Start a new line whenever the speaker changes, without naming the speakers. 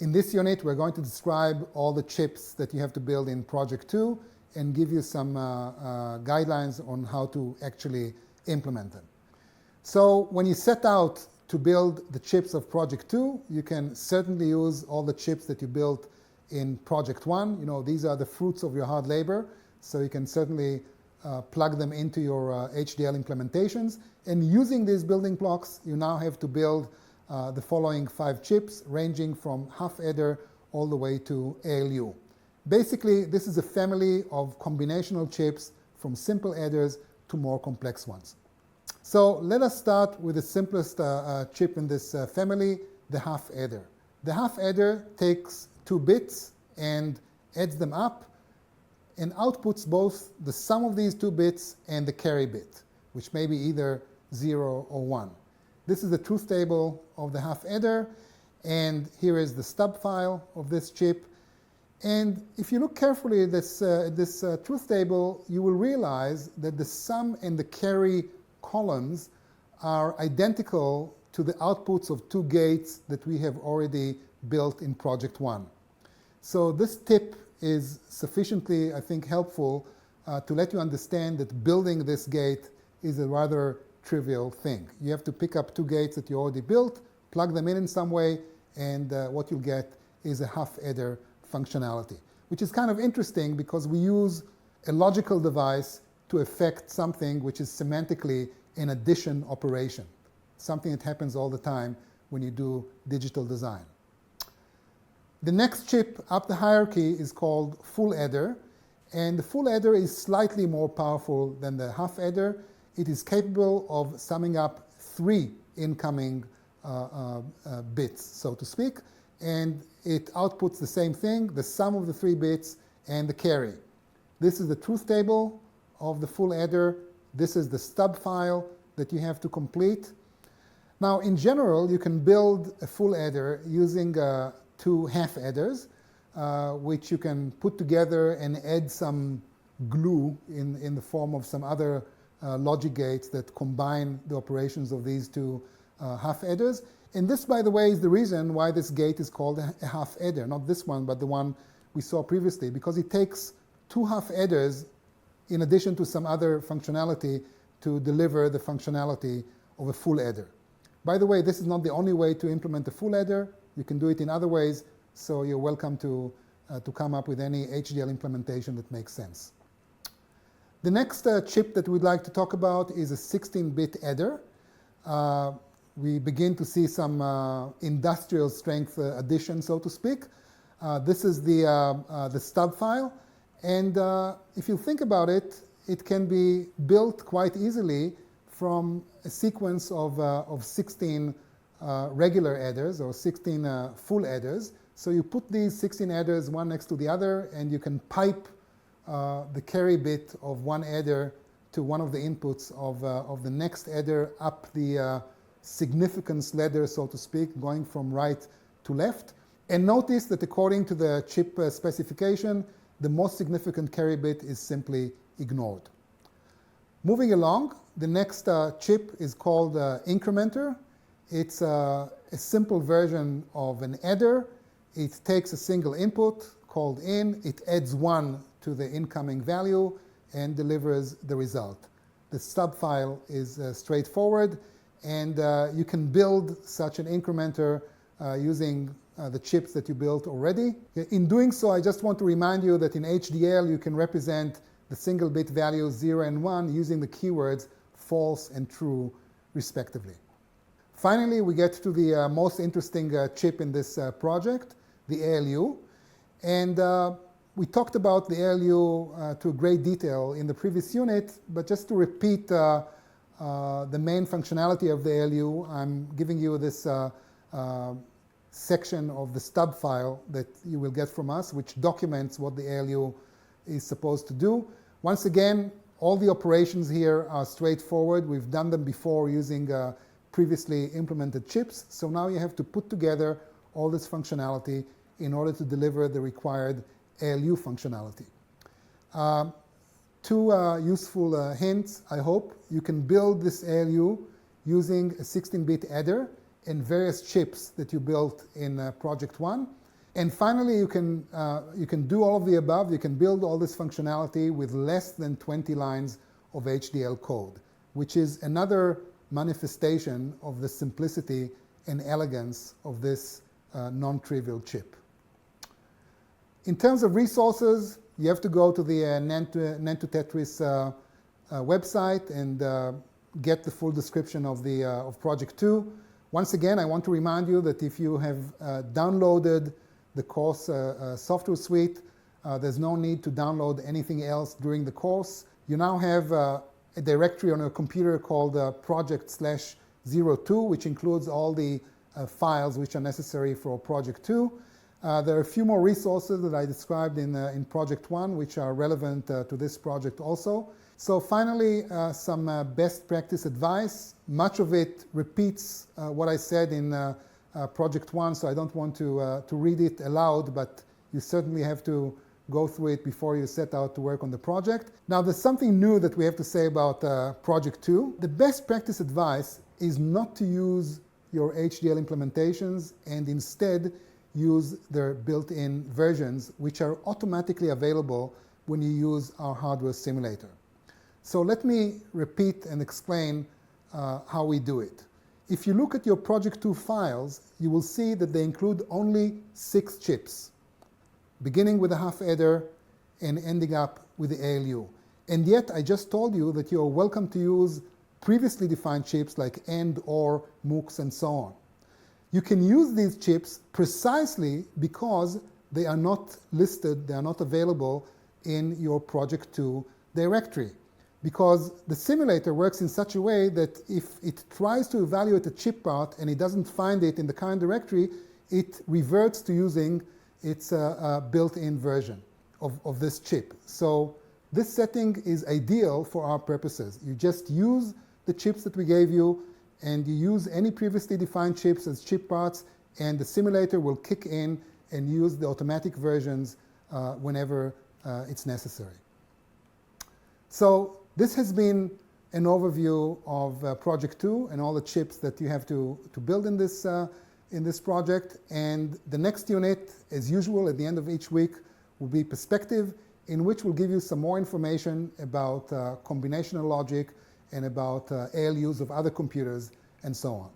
In this unit, we're going to describe all the chips that you have to build in Project 2 and give you some guidelines on how to actually implement them. So when you set out to build the chips of Project 2, you can certainly use all the chips that you built in Project 1. You know, these are the fruits of your hard labor, so you can certainly plug them into your HDL implementations. And using these building blocks, you now have to build the following 5 chips, ranging from half adder all the way to ALU. Basically, this is a family of combinational chips from simple adders to more complex ones. So let us start with the simplest chip in this family, the half adder. The half adder takes 2 bits and adds them up and outputs both the sum of these 2 bits and the carry bit, which may be either 0 or 1. This is the truth table of the half adder, and here is the stub file of this chip. And if you look carefully at this truth table, you will realize that the sum and the carry columns are identical to the outputs of 2 gates that we have already built in Project 1. So this tip is sufficiently, I think, helpful to let you understand that building this gate is a rather trivial thing. You have to pick up 2 gates that you already built, plug them in some way, and what you'll get is a half adder functionality, which is kind of interesting because we use a logical device to affect something which is semantically an addition operation, something that happens all the time when you do digital design. The next chip up the hierarchy is called full adder, and the full adder is slightly more powerful than the half adder. It is capable of summing up 3 incoming bits, so to speak, and it outputs the same thing, the sum of the 3 bits and the carry. This is the truth table of the full adder. This is the stub file that you have to complete. Now, in general, you can build a full adder using 2 half adders, which you can put together and add some glue in the form of some other logic gates that combine the operations of these 2 half adders. And this, by the way, is the reason why this gate is called a half adder, not this one, but the one we saw previously, because it takes 2 half adders in addition to some other functionality to deliver the functionality of a full adder. By the way, this is not the only way to implement a full adder. You can do it in other ways, so you're welcome to come up with any HDL implementation that makes sense. The next chip that we'd like to talk about is a 16-bit adder. We begin to see some industrial strength addition, so to speak. This is the stub file. And if you think about it, it can be built quite easily from a sequence of 16 regular adders or 16 full adders. So you put these 16 adders one next to the other, and you can pipe the carry bit of one adder to one of the inputs of the next adder up the significance ladder, so to speak, going from right to left. And notice that according to the chip specification, the most significant carry bit is simply ignored. Moving along, the next chip is called incrementer. It's a simple version of an adder. It takes a single input called in, it adds 1 to the incoming value and delivers the result. The stub file is straightforward, and you can build such an incrementer using the chips that you built already. In doing so, I just want to remind you that in HDL you can represent the single bit values 0 and 1 using the keywords false and true, respectively. Finally, we get to the most interesting chip in this project, the ALU. And we talked about the ALU to great detail in the previous unit, but just to repeat the main functionality of the ALU, I'm giving you this section of the stub file that you will get from us, which documents what the ALU is supposed to do. Once again, all the operations here are straightforward. We've done them before using previously implemented chips. So now you have to put together all this functionality in order to deliver the required ALU functionality. 2 useful hints, I hope. You can build this ALU using a 16-bit adder and various chips that you built in Project 1. And finally, you can do all of the above. You can build all this functionality with less than 20 lines of HDL code, which is another manifestation of the simplicity and elegance of this non-trivial chip. In terms of resources, you have to go to the NAND2Tetris website and get the full description of Project 2. Once again, I want to remind you that if you have downloaded the course software suite, there's no need to download anything else during the course. You now have a directory on your computer called project/02, which includes all the files which are necessary for Project 2. There are a few more resources that I described in Project 1, which are relevant to this project also. So finally, some best practice advice. Much of it repeats what I said in Project 1, so I don't want to read it aloud, but you certainly have to go through it before you set out to work on the project. Now, there's something new that we have to say about Project 2. The best practice advice is not to use your HDL implementations and instead use their built-in versions, which are automatically available when you use our hardware simulator. So let me repeat and explain how we do it. If you look at your Project 2 files, you will see that they include only 6 chips, beginning with a half adder and ending up with the ALU. And yet, I just told you that you are welcome to use previously defined chips like AND, OR, MOOCs, and so on. You can use these chips precisely because they are not listed, they are not available in your Project 2 directory. Because the simulator works in such a way that if it tries to evaluate a chip part and it doesn't find it in the current directory, it reverts to using its built-in version of this chip. So this setting is ideal for our purposes. You just use the chips that we gave you, and you use any previously defined chips as chip parts, and the simulator will kick in and use the automatic versions whenever it's necessary. So this has been an overview of Project 2 and all the chips that you have to build in this project. And the next unit, as usual, at the end of each week, will be Perspective, in which we'll give you some more information about combinational logic and about ALUs of other computers and so on.